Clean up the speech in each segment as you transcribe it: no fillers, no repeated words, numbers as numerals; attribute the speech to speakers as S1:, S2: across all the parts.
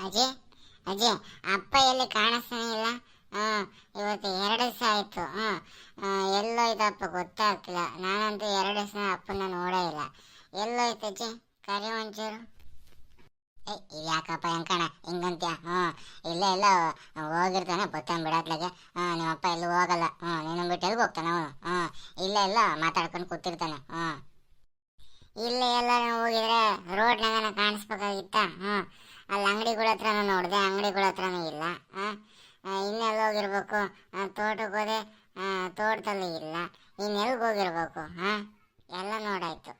S1: ಅಜಯ್ ಅಜಯ್, ಅಪ್ಪ ಎಲ್ಲಿ ಕಾಣಿಸ್ತಾನೆ ಇಲ್ಲ. ಹಾಂ, ಇವತ್ತು 2 ದಿವಸ ಆಯಿತು. ಎಲ್ಲೋಯ್ತಪ್ಪ ಗೊತ್ತಾಗ್ತಿಲ್ಲ. ನಾನಂತೂ 2 ದಿವಸ ಅಪ್ಪನ ನೋಡೇ ಇಲ್ಲ. ಎಲ್ಲೋಯ್ತು ಅಜಯ್? ಕರಿ ಒಂಚೂರು. ಇದು ಯಾಕಪ್ಪ ಹೆಂಕಣ ಹಿಂಗಂತ್ಯ? ಇಲ್ಲ ಇಲ್ಲ, ಹೋಗಿರ್ತಾನೆ ಬತ್ತಾನೆ ಬಿಡತ್ಲಾಗೆ. ನಿಮ್ಮ ಅಪ್ಪ ಎಲ್ಲೂ ಹೋಗಲ್ಲ. ನೀನು ಬಿಟ್ಟು ಎಲ್ಲಿಗೆ ಹೋಗ್ತಾನೆ ಅವನು? ಇಲ್ಲ ಇಲ್ಲ, ಮಾತಾಡ್ಕೊಂಡು ಕೂತಿರ್ತಾನೆ. ಇಲ್ಲ ಎಲ್ಲಾರು ಹೋಗಿದ್ರೆ ರೋಡ್ನಾಗ ಕಾಣಿಸ್ಬೇಕಾಗಿತ್ತ. ಅಲ್ಲಿ ಅಂಗಡಿಗಳ ಹತ್ರನೂ ನೋಡಿದೆ, ಅಂಗಡಿಗಳ ಹತ್ರನೂ ಇಲ್ಲ. ಇನ್ನೆಲ್ಲಿ ಹೋಗಿರ್ಬೇಕು? ತೋಟಕ್ಕೆ ಹೋದೆ, ತೋಟದಲ್ಲಿ ಇಲ್ಲ. ಇನ್ನೆಲ್ಗೆ ಹೋಗಿರ್ಬೇಕು? ಎಲ್ಲ ನೋಡಾಯ್ತು.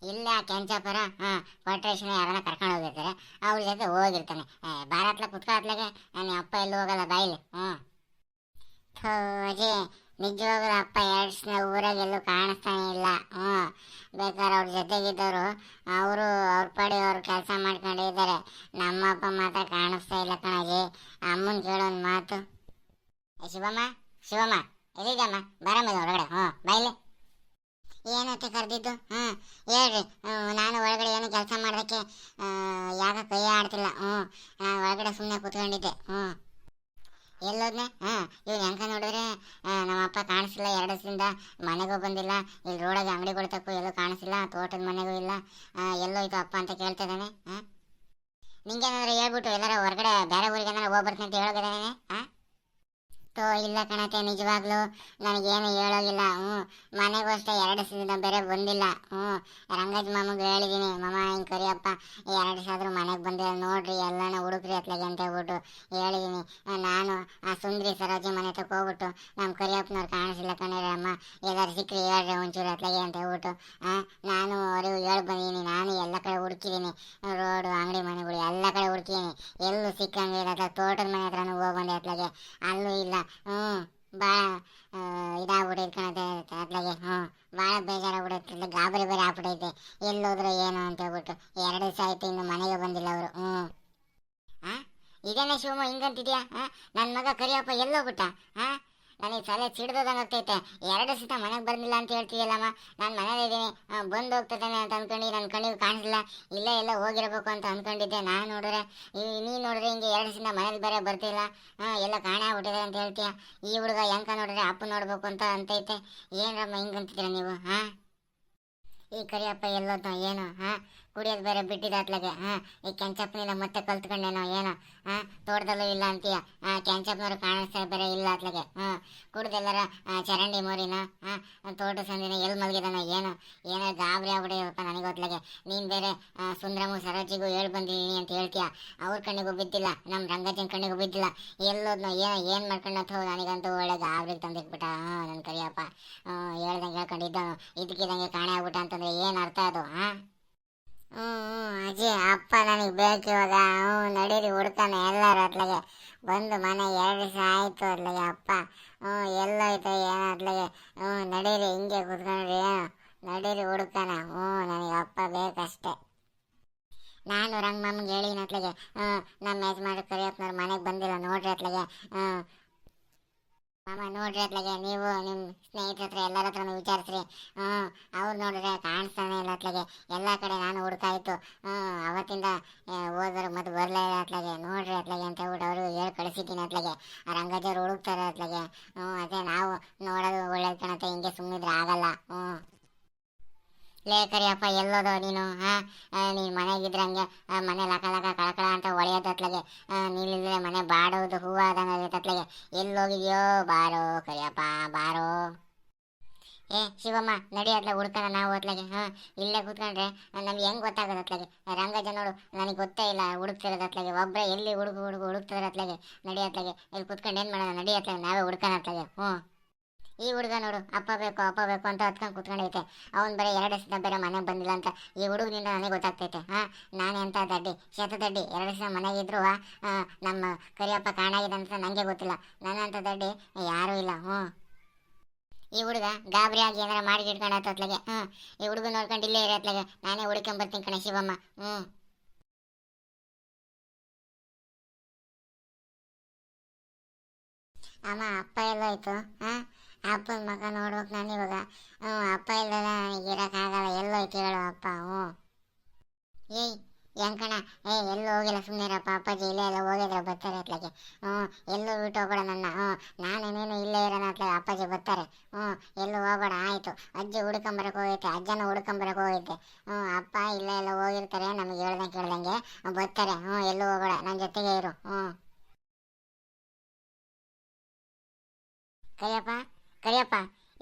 S1: ಇಲ್ಲ ಕೆಂಚಪ್ಪರ ಕೊಟ್ರೇಶನ ಯಾರನ್ನ ಕರ್ಕೊಂಡು ಹೋಗಿರ್ತಾರೆ, ಅವ್ರ ಜೊತೆ ಹೋಗಿರ್ತಾನೆ. ಬಾರತ್ಲ ಕುತ್ಕೊತ್ಲಾಗೆ ನನ್ನ ಅಪ್ಪ ಎಲ್ಲೂ ಹೋಗಲ್ಲ ಬಾಯಿಲಿ. ಥೋಜಿ, ನಿಜವಾಗ್ಲೂ ಅಪ್ಪ 2 ದಿವಸ ಊರಾಗ ಎಲ್ಲೂ ಕಾಣಿಸ್ತಾನೆ ಇಲ್ಲ. ಬೇಕಾದ್ರೆ ಅವ್ರ ಜೊತೆಗಿದ್ದವರು ಅವರು ಅವ್ರ ಪಡಿ ಅವ್ರ ಕೆಲಸ ಮಾಡ್ಕೊಂಡಿದ್ದಾರೆ. ನಮ್ಮ ಅಪ್ಪ ಮಾತ್ರ ಕಾಣಿಸ್ತಾ ಇಲ್ಲ ಕಣಜಿ. ಅಮ್ಮನ ಕೇಳೋನ್ ಮಾತು. ಶಿವಮ್ಮ, ಶಿವಮ್ಮ ಎಲ್ಲಿದ್ದಮ್ಮ? ಬರಮ್ಮ ಹೊರಗಡೆ. ಬಾಯ್ಲಿ. ಏನತ್ತೆ ಕರೆದಿದ್ದು? ಹೇಳ್ರಿ. ನಾನು ಒಳಗಡೆ ಏನು ಕೆಲಸ ಮಾಡೋದಕ್ಕೆ ಯಾಕ ಕೈ ಆಡ್ತಿಲ್ಲ. ನಾನು ಒಳಗಡೆ ಸುಮ್ಮನೆ ಕೂತ್ಕೊಂಡಿದ್ದೆ. ಎಲ್ಲೋದ್ನೆ? ಇವ್ನು ಹೆಂಗ ನೋಡಿದ್ರೆ ನಮ್ಮಪ್ಪ ಕಾಣಿಸಿಲ್ಲ 2 ದಿವಸದಿಂದ. ಮನೆಗೂ ಬಂದಿಲ್ಲ, ಇಲ್ಲಿ ರೋಡಾಗ ಅಂಗಡಿಗಳು ತಕ್ಕು ಎಲ್ಲೂ ಕಾಣಿಸಿಲ್ಲ, ತೋಟದ ಮನೆಗೂ ಇಲ್ಲ. ಎಲ್ಲೋಯ್ತು ಅಪ್ಪ ಅಂತ ಕೇಳ್ತಿದ್ದಾನೆ. ನಿಂಗೇನಾದ್ರೆ ಹೇಳ್ಬಿಟ್ಟು ಎಲ್ಲಾರ ಹೊರಗಡೆ ಬೇರೆ ಊರಿಗೆ ಏನಾರ ಹೋಗ್ಬರ್ತೀನಿ ಅಂತ ಹೇಳೋಗಿದ್ದಾನೆ. ಇಲ್ಲ ಕಣತೆ, ನಿಜವಾಗ್ಲೂ ನನಗೇನು ಹೇಳೋಗಿಲ್ಲ. ಮನೆಗೂ ಅಷ್ಟೇ 2 ದಿವಸದಿಂದ ಬೇರೆ ಬಂದಿಲ್ಲ. ರಂಗಜ್ಜ ಮಾಮಗೆ ಹೇಳಿದ್ದೀನಿ, ಮಾಮ ಹಿಂಗೆ ಕರಿಯಪ್ಪ 2 ದಿವಸ ಆದರೂ ಮನೆಗೆ ಬಂದಿಲ್ಲ ನೋಡ್ರಿ, ಎಲ್ಲಾನ ಹುಡುಕ್ರಿ ಅತ್ಲಾಗೆ ಅಂತ ಹೇಳ್ಬಿಟ್ಟು ಹೇಳಿದ್ದೀನಿ. ನಾನು ಆ ಸುಂದ್ರಿ ಸರೋಜಿ ಮನೆ ತಕ್ಕ ಹೋಗ್ಬಿಟ್ಟು ನಮ್ಮ ಕರಿಯಪ್ಪನವ್ರು ಕಾಣಿಸಿಲ್ಲ ಕಣರೆ ಅಮ್ಮ, ಎಲ್ಲಾರು ಸಿಕ್ಕರಿ ಹೇಳ್ರಿ ಒಂಚೂರು ಅತ್ಲಾಗೆ ಅಂತ ಹೇಳ್ಬಿಟ್ಟು ನಾನು ಅವ್ರಿಗೂ ಹೇಳಿ ಬಂದೀನಿ. ನಾನು ಎಲ್ಲ ಕಡೆ ಹುಡುಕಿದ್ದೀನಿ, ರೋಡು ಅಂಗಡಿ ಮನೆಗಳು ಎಲ್ಲ ಕಡೆ ಹುಡುಕಿದ್ದೀನಿ, ಎಲ್ಲೂ ಸಿಕ್ಕಂಗಿಲ್ಲ. ತೋಟದ ಮನೆ ಹತ್ರನೂ ಹೋಗ್ಬಂದೆ ಅತ್ಲಾಗೆ, ಅಲ್ಲೂ ಇಲ್ಲ. ಭಾಳ ಇದಾಗ್ಬಿಟ್ಟೈತೆ ಕಣತೆ ಅತ್ಲಾಗೆ. ಭಾಳ ಬೇಜಾರಾಗ್ಬಿಡೈತೆ, ಗಾಬರಿ ಬೇರೆ ಆಗ್ಬಿಟ್ಟೈತೆ. ಎಲ್ಲೋದ್ರು ಏನು ಅಂತ ಹೇಳ್ಬಿಟ್ಟು 2 ದಿವಸ ಆಯ್ತು, ಇನ್ನು ಮನೆಗೆ ಬಂದಿಲ್ಲ ಅವರು. ಇದೇನೆ ಶಿವಮ್ಮ ಹಿಂಗಂತಿದ್ಯಾ? ನನ್ನ ಮಗ ಕರಿಯಪ್ಪ ಎಲ್ಲೋಗ್ಬಿಟ್ಟ? ನನಗೆ ತಲೆ ಸಿಡ್ದಂಗೆ ಆಗ್ತೈತೆ. 2 ದಿವಸ ಮನೆಗೆ ಬಂದಿಲ್ಲ ಅಂತ ಹೇಳ್ತೀಯಲ್ಲಮ್ಮ. ನಾನು ಮನೇಲಿ ಇದ್ದೀನಿ, ಬಂದು ಹೋಗ್ತಾನೆ ಅಂತ ಅಂದ್ಕೊಂಡು ನನ್ನ ಕಣ್ಣಿಗೆ ಕಾಣಿಸಿಲ್ಲ. ಇಲ್ಲೇ ಎಲ್ಲ ಹೋಗಿರ್ಬೇಕು ಅಂತ ಅಂದ್ಕೊಂಡಿದ್ದೆ. ನಾನು ನೋಡಿದ್ರೆ ನೀನು ನೋಡಿದ್ರೆ ಹಿಂಗೆ 2 ದಿವಸದಿಂದ ಮನೇಲಿ ಬೇರೆ ಬರ್ತಿಲ್ಲ, ಎಲ್ಲ ಕಾಣೆ ಆಗ್ಬಿಟ್ಟಿದೆ ಅಂತ ಹೇಳ್ತೀಯ. ಈ ಹುಡುಗ ಹೆಂಕ ನೋಡಿದ್ರೆ ಅಪ್ಪ ನೋಡ್ಬೇಕು ಅಂತ ಅಂತೈತೆ. ಏನಮ್ಮ ಹಿಂಗಂತಿದ್ದೀರ ನೀವು? ಈ ಕರಿಯಪ್ಪ ಎಲ್ಲೋದ್ನೋ ಏನೋ? ಕುಡಿಯೋದು ಬೇರೆ ಬಿಟ್ಟಿದ್ದಾತ್ಲಾಗೆ. ಈ ಕೆಂಚಪ್ಪನಿಲ್ಲ ಮತ್ತೆ ಕಲ್ತ್ಕೊಂಡೇನೋ ಏನೋ? ತೋಟದಲ್ಲೂ ಇಲ್ಲ ಅಂತೀಯ, ಕೆಂಚಪ್ಪನವ್ರು ಕಾಣಿಸ್ತಾ ಬೇರೆ ಇಲ್ಲ ಅತ್ಲಾಗೆ. ಕುಡ್ದೆಲ್ಲರ ಚರಂಡಿ ಮೋರಿನ ತೋಟ ಸಂದಿನ ಎಲ್ಲಿ ಮಲಗಿದಾನೋ ಏನೋ? ಏನೋ ಗಾಬರಿ ಆಗ್ಬಿಟ್ಟಿದಪ್ಪ ನನಗೊತ್ಲಾಗೆ. ನೀನು ಬೇರೆ ಸುಂದ್ರಮು ಸರೋಜಿಗೂ ಹೇಳಿ ಬಂದಿದ್ದೀನಿ ಅಂತ ಹೇಳ್ತೀಯ, ಅವ್ರ ಕಣ್ಣಿಗೂ ಬಿದ್ದಿಲ್ಲ, ನಮ್ಮ ರಂಗಜ್ಜನ ಕಣ್ಣಿಗೂ ಬಿದ್ದಿಲ್ಲ. ಎಲ್ಲೋದ್ನೋ ಏನೋ? ಏನು ಮಾಡ್ಕೊಂಡೋ? ನನಗಂತೂ ಒಳ್ಳೆ ಗಾಬರಿಗೆ ತಂದಿಟ್ಬಿಟ್ಟ ನನ್ನ ಕರಿಯಪ್ಪ. ಹೇಳ್ದಂಗೆ ಹೇಳ್ಕೊಂಡಿದ್ದವನು ಇದಕ್ಕಿದಂಗೆ ಕಾಣೆ ಆಗ್ಬಿಟ್ಟ ಅಂತಂದ್ರೆ ಏನು ಅರ್ಥ ಅದು? ಅಜ್ಜಿ ಅಪ್ಪ ನನಗೆ ಬೇಕು ಇವಾಗ. ನಡೀರಿ ಹುಡ್ತಾನೆ ಎಲ್ಲರೂ ಅತ್ಲಾಗೆ ಬಂದು ಮನೆ 2 ದಿವಸ ಆಯಿತು ಅತ್ಲಾಗೆ. ಅಪ್ಪ ಎಲ್ಲೋಯ್ತು ಏನೋ ಅತ್ಲಾಗೆ. ನಡೀರಿ, ಹಿಂಗೆ ಕುತ್ಕೊಂಡ್ರಿ ಏನು? ನಡೀರಿ ಹುಡ್ಕಾನ. ನನಗೆ ಅಪ್ಪ ಬೇಕಷ್ಟೆ. ನಾನು ರಂಗಮ್ಮಂಗೆ ಹೇಳಿನ ಅತ್ಲಾಗೆ, ನಮ್ಮ ಯಜಮಾನ್ರು ಕರಿಯಪ್ಪನವ್ರು ಮನೆಗೆ ಬಂದಿಲ್ಲ ನೋಡ್ರಿ ಅತ್ಲಾಗೆ. ಮಾಮ ನೋಡ್ರಿ ಅತ್ಲಾಗೆ, ನೀವು ನಿಮ್ಮ ಸ್ನೇಹಿತರ ಹತ್ರ ಎಲ್ಲರ ಹತ್ರನೂ ವಿಚಾರಿಸ್ರಿ. ಅವ್ರು ನೋಡಿದ್ರೆ ಕಾಣಿಸ್ತಾನೆ ಇಲ್ಲ ಅತ್ಲಾಗೆ. ಎಲ್ಲ ಕಡೆ ನಾನು ಹುಡ್ಕಾಯ್ತು, ಅವತ್ತಿಂದ ಹೋದ್ರು ಮತ್ತೆ ಬರಲೇ ಇಲ್ಲ ಅತ್ಲಾಗೆ. ನೋಡ್ರಿ ಅತ್ಲಾಗೆ ಅಂತ ಹೇಳ್ಬಿಟ್ಟು ಅವ್ರಿಗೂ ಹೇಳಿ ಕಳಿಸಿದ್ದೀನಿ ಅತ್ಲಾಗೆ. ಆ ರಂಗಜ್ಜವ್ರು ಹುಡುಕ್ತಾರೆ ಅತ್ಲಾಗೆ. ಅದೇ ನಾವು ನೋಡೋದು ಒಳ್ಳೇದು ಕಣತ್ತೆ, ಹಿಂಗೆ ಸುಮ್ಮನಿದ್ರೆ ಆಗಲ್ಲ. ಲೇ ಕರಿಯಪ್ಪ ಎಲ್ಲೋದೋ ನೀನು? ನೀನು ಮನೆಗಿದ್ರೆ ಹಂಗೆ ಮನೆ ಲಕ ಲಕ ಕಳಕಳ ಅಂತ ಹೊಳೆಯೋದತ್ಲಾಗೆ. ನೀನಿದ್ರೆ ಮನೆ ಬಾಡೋದು ಹೂವು ಆದಂಗೆ ಆಗತ್ತತ್ಲಾಗೆ. ಎಲ್ಲೋಗಿದ್ಯೋ? ಬಾರೋ ಕರಿಯಪ್ಪ ಬಾರೋ. ಶಿವಮ್ಮ ನಡಿ ಅತ್ಲಾಗ ಹುಡ್ತಾನ ನಾವು ಅತ್ಲಾಗೆ. ಇಲ್ಲೇ ಕೂತ್ಕೊಂಡ್ರೆ ನಮ್ಗೆ ಹೆಂಗೆ ಗೊತ್ತಾಗೋದು ಅತ್ಲಾಗೆ? ರಂಗಜ್ಜ ನೋಡು ನನಗೆ ಗೊತ್ತೇ ಇಲ್ಲ ಹುಡುಕ್ತಿರೋದು ಅತ್ಲಾಗೆ. ಒಬ್ಬರೇ ಎಲ್ಲಿ ಹುಡುಕ್ತಿರೋದು ಅತ್ಲಾಗೆ. ನಡಿ ಅತ್ಲಾಗೆ, ಇಲ್ಲಿ ಕೂತ್ಕೊಂಡು ಏನು ಮಾಡೋಣ? ನಡಿ ಅತ್ಲಾಗೆ, ನಾವೇ ಹುಡ್ಕೋಣ ಅತ್ಲಾಗೆ. ಈ ಹುಡುಗ ನೋಡು ಅಪ್ಪ ಬೇಕು ಅಂತ ಹತ್ಕೊಂಡು ಕುತ್ಕೊಂಡೈತೆ. ಅವ್ನು ಬೇರೆ 2 ದಿವಸ ಬೇರೆ ಮನೆಗೆ ಬಂದಿಲ್ಲ ಅಂತ ಈ ಹುಡುಗನಿಂದ ನನಗೆ ಗೊತ್ತಾಗ್ತೈತೆ. ನಾನು ಎಂಥ ದಡ್ಡಿ, ಶತದಡ್ಡಿ. 2 ದಿವಸ ಮನೆಗಿದ್ರು ನಮ್ಮ ಕರಿಯಪ್ಪ ಕಾಣಾಗಿದೆ ಅಂತ ನನಗೆ ಗೊತ್ತಿಲ್ಲ. ನನ್ನಂಥ ದಡ್ಡಿ ಯಾರೂ ಇಲ್ಲ. ಈ ಹುಡುಗ ಗಾಬರಿ ಆಗಿ ಏನಾರ ಮಾಡಿ ಇಟ್ಕೊಂಡಾಯ್ತು ಅತ್ಲಾಗೆ. ಈ ಹುಡುಗ ನೋಡ್ಕೊಂಡು ಇಲ್ಲೇ ಇರತ್ಲಾಗೆ, ನಾನೇ ಹುಡ್ಕೊಂಬರ್ತೀನಿ ಕಣೆ ಶಿವಮ್ಮ. ಅಮ್ಮ ಅಪ್ಪ ಎಲ್ಲೋಯ್ತು? ಅಪ್ಪನ ಮಗ ನೋಡ್ಬೇಕು ನಾನು ಇವಾಗ. ಅಪ್ಪ ಇಲ್ಲದ ನನಗೆ ಇರೋಕ್ಕಾಗಲ್ಲ. ಎಲ್ಲೋಯ್ತು ಹೇಳು ಅಪ್ಪ? ಏಯ್ ಹೆಂಕಣ, ಎಲ್ಲೂ ಹೋಗಿಲ್ಲ, ಸುಮ್ಮನಿರಪ್ಪ. ಅಪ್ಪಾಜಿ ಇಲ್ಲೇ ಎಲ್ಲ ಹೋಗಿದ್ರೆ ಬರ್ತಾರೆ ಅತ್ಲಾಗೆ. ಎಲ್ಲೂ ಬಿಟ್ಟು ಹೋಗ್ಬೇಡ ನನ್ನ. ನಾನೇನೇನು ಇಲ್ಲೇ ಇರೋಣ ಅತ್ಲಾಗೆ. ಅಪ್ಪಾಜಿ ಬರ್ತಾರೆ. ಎಲ್ಲೂ ಹೋಗ್ಬೇಡ ಆಯಿತು. ಅಜ್ಜಿ ಹುಡ್ಕೊಂಬರಕ್ಕೆ ಹೋಗೈತೆ, ಅಜ್ಜನ ಹುಡ್ಕೊಂಬರಕ್ಕೆ ಹೋಗೈತೆ. ಅಪ್ಪ ಇಲ್ಲೇ ಎಲ್ಲ ಹೋಗಿರ್ತಾರೆ, ನಮಗೆ ಹೇಳ್ದಂಗೆ ಕೇಳ್ದಂಗೆ ಬರ್ತಾರೆ. ಎಲ್ಲೂ ಹೋಗ್ಬೇಡ, ನನ್ನ ಜೊತೆಗೆ ಇರು. ಕರಿಯಪ್ಪ, ಕರಿಯಪ್ಪ,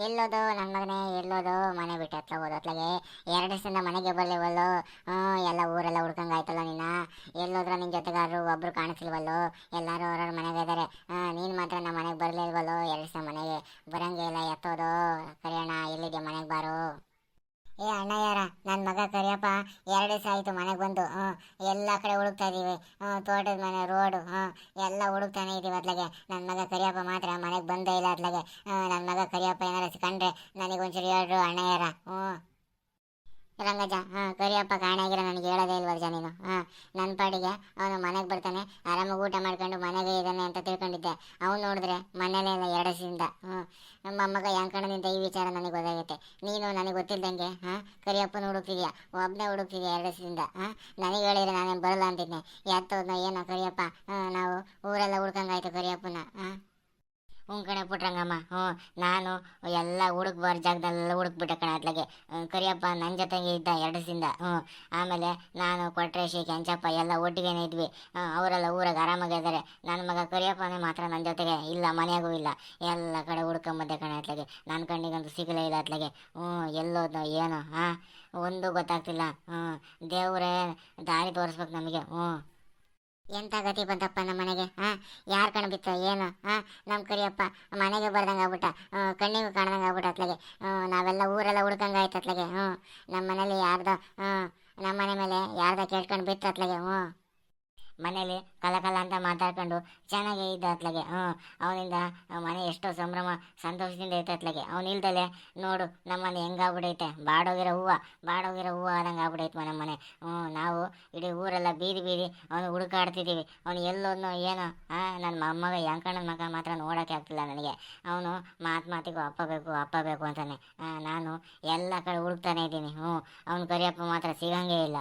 S1: ಎಲ್ಲೋದು ನನ್ನ ಮಗನೇ, ಎಲ್ಲೋದು? ಮನೆ ಬಿಟ್ಟು ಹತ್ರ ಹೋದತ್ಲಾಗೆ 2 ದಿವಸದಿಂದ ಮನೆಗೆ ಬರ್ಲಿವಲ್ಲು. ಎಲ್ಲ ಊರೆಲ್ಲ ಹುಡ್ಕಂಗಾಯ್ತಲ್ಲ ನೀನ. ಎಲ್ಲೋದ್ರ ನಿನ್ನ ಜೊತೆಗಾರರು ಒಬ್ರು ಕಾಣಿಸ್ಲಿವಲ್ಲು. ಎಲ್ಲರೂ ಅವ್ರವ್ರ ಮನೆಗೆ ಇದ್ದಾರೆ. ನೀನು ಮಾತ್ರ ನಮ್ಮ ಮನೆಗೆ ಬರಲಿಲ್ವಲ್ಲು. 2 ದಿವಸ ಮನೆಗೆ ಬರಂಗೆ ಇಲ್ಲ. ಎತ್ತೋದು? ಕರಿಯಣ್ಣ, ಎಲ್ಲಿದೆ? ಮನೆಗೆ ಬಾರು. ಅಣ್ಣಯ್ಯರ, ನನ್ನ ಮಗ ಕರಿಯಪ್ಪ 2 ದಿವಸ ಆಯಿತು ಮನೆಗೆ ಬಂದು. ಎಲ್ಲ ಕಡೆ ಹುಡುಕ್ತಾ ಇದ್ದೀವಿ. ತೋಟದ ಮನೆ, ರೋಡು, ಎಲ್ಲ ಹುಡುಕ್ತಾನೆ ಇದ್ದೀವಿ ಅತ್ಲಾಗೆ. ನನ್ನ ಮಗ ಕರಿಯಪ್ಪ ಮಾತ್ರ ಮನೆಗೆ ಬಂದೇ ಇಲ್ಲ ಅತ್ಲಾಗೆ. ನನ್ನ ಮಗ ಕರಿಯಪ್ಪ ಏನಾರ ಸಿಕ್ಕಂಡ್ರೆ ನನಗೊಂಚೂರು ಹೇಳ್ರು ಅಣ್ಣಯ್ಯರ. ರಂಗಜ್ಜ, ಕರಿಯಪ್ಪ ಕಾಣಾಗಿರ ನನಗೆ ಹೇಳೋದೇ ಇಲ್ವರ್ಜ ನೀನು. ನನ್ನ ಪಾಡಿಗೆ ಅವನು ಮನೆಗೆ ಬರ್ತಾನೆ, ಆರಾಮಾಗಿ ಊಟ ಮಾಡ್ಕೊಂಡು ಮನೆಗೆ ಇದ್ದಾನೆ ಅಂತ ತಿಳ್ಕೊಂಡಿದ್ದೆ. ಅವನು ನೋಡಿದ್ರೆ ಮನೇಲೇ ಇಲ್ಲ 2 ದಿವಸದಿಂದ. ನಮ್ಮ ಅಮ್ಮಗ ಹೆಂಕಣದಿಂದ ಈ ವಿಚಾರ ನನಗೆ ಗೊತ್ತಾಗೈತೆ. ನೀನು ನನಗೆ ಗೊತ್ತಿಲ್ದಂಗೆ ಕರಿಯಪ್ಪನ ಹುಡುಕ್ತಿದ್ಯಾ, ಒಬ್ಬನೇ ಹುಡುಕ್ತಿದ್ಯಾ 2 ದಿವಸದಿಂದ. ನನಗೆ ಹೇಳಿದ್ರೆ ನಾನೇನು ಬರಲ್ಲ ಅಂತಿದ್ದೆ. ಎತ್ತೋದ್ನ ಏನೋ ಕರಿಯಪ್ಪ. ನಾವು ಊರೆಲ್ಲ ಹುಡ್ಕಂಗಾಯ್ತು ಕರಿಯಪ್ಪನ. ಕಣೆ ಪುಟ್ರಂಗಮ್ಮ, ನಾನು ಎಲ್ಲ ಹುಡುಕ್ಬಾರ ಜಾಗದಲ್ಲೆಲ್ಲ ಹುಡುಕ್ಬಿಟ್ಟೆ ಕಣೆ ಅತ್ಲಾಗೆ. ಕರಿಯಪ್ಪ ನನ್ನ ಜೊತೆಗೆ ಇದ್ದ 2 ದಿವಸದಿಂದ. ಆಮೇಲೆ ನಾನು ಕೊಟ್ರೇಶಿ ಕೆಂಚಪ್ಪ ಎಲ್ಲ ಒಟ್ಟಿಗೆನೇ ಇದ್ವಿ. ಅವರೆಲ್ಲ ಊರಾಗ ಆರಾಮಾಗಿದ್ದಾರೆ. ನನ್ನ ಮಗ ಕರಿಯಪ್ಪನೇ ಮಾತ್ರ ನನ್ನ ಜೊತೆಗೆ ಇಲ್ಲ, ಮನೆಯಾಗೂ ಇಲ್ಲ. ಎಲ್ಲ ಕಡೆ ಹುಡ್ಕೊಂಬಂದೆ ಕಣೆ ಅತ್ಲಾಗೆ. ನನ್ನ ಕಣ್ಣಿಗಂತೂ ಸಿಗಲೇ ಇಲ್ಲ ಅತ್ಲಾಗೆ. ಎಲ್ಲೋದ್ನೋ ಏನೋ ಒಂದು ಗೊತ್ತಾಗ್ತಿಲ್ಲ. ದೇವರೇ ದಾರಿ ತೋರಿಸ್ಬೇಕು ನಮಗೆ. ಎಂಥ ಗತಿ ಬಂತಪ್ಪ ನಮ್ಮ ಮನೆಗೆ. ಯಾರು ಕಣ್ ಬಿತ್ತು ಏನು? ನಮ್ಮ ಕರಿಯಪ್ಪ ಮನೆಗೆ ಬರ್ದಂಗೆ ಆಗ್ಬಿಟ್ಟ, ಕಣ್ಣಿಗೂ ಕಾಣ್ದಂಗೆ ಆಗ್ಬಿಟ್ಟ ಅತ್ಲಾಗೆ. ನಾವೆಲ್ಲ ಊರೆಲ್ಲ ಹುಡ್ಕಂಗಾಯ್ತು ಅತ್ಲಾಗೆ. ನಮ್ಮ ಮನೇಲಿ ಯಾರ್ದೋ ನಮ್ಮ ಮನೆ ಮೇಲೆ ಯಾರ್ದೋ ಕೇಳ್ಕೊಂಡು ಬಿತ್ತು ಅತ್ಲಾಗೆ. ಮನೇಲಿ ಕಲ ಅಂತ ಮಾತಾಡ್ಕೊಂಡು ಚೆನ್ನಾಗೇ ಇದ್ದ ಅತ್ಲಾಗೆ. ಅವನಿಂದ ಮನೆ ಎಷ್ಟೋ ಸಂಭ್ರಮ ಸಂತೋಷದಿಂದ ಇತ್ತು ಅತ್ಲಾಗೆ. ಅವ್ನು ಇಲ್ದಲೆ ನೋಡು ನಮ್ಮ ಮನೆ ಹೆಂಗಾಗ್ಬಿಡೈತೆ. ಬಾಡೋಗಿರೋ ಹೂವು ಆದಂಗೆ ಆಗ್ಬಿಡೈತೆ ನಮ್ಮ ಮನೆ. ನಾವು ಇಡೀ ಊರೆಲ್ಲ ಬೀದಿ ಅವನು ಹುಡುಕಾಡ್ತಿದ್ದೀವಿ. ಅವನು ಎಲ್ಲೋದ್ನೋ ಏನೋ. ನನ್ನ ಮೊಮ್ಮಗ ಹೆಂಕಣ್ಣನ ಮಗ ಮಾತ್ರ ನೋಡೋಕ್ಕೆ ಆಗ್ತಿಲ್ಲ ನನಗೆ. ಅವನು ಮಾತಿಗೂ ಅಪ್ಪ ಬೇಕು ಅಂತಾನೆ. ನಾನು ಎಲ್ಲ ಕಡೆ ಹುಡುಕ್ತಾನೆ ಇದ್ದೀನಿ. ಅವ್ನು ಕರಿಯಪ್ಪ ಮಾತ್ರ ಸಿಗಂಗೇ ಇಲ್ಲ.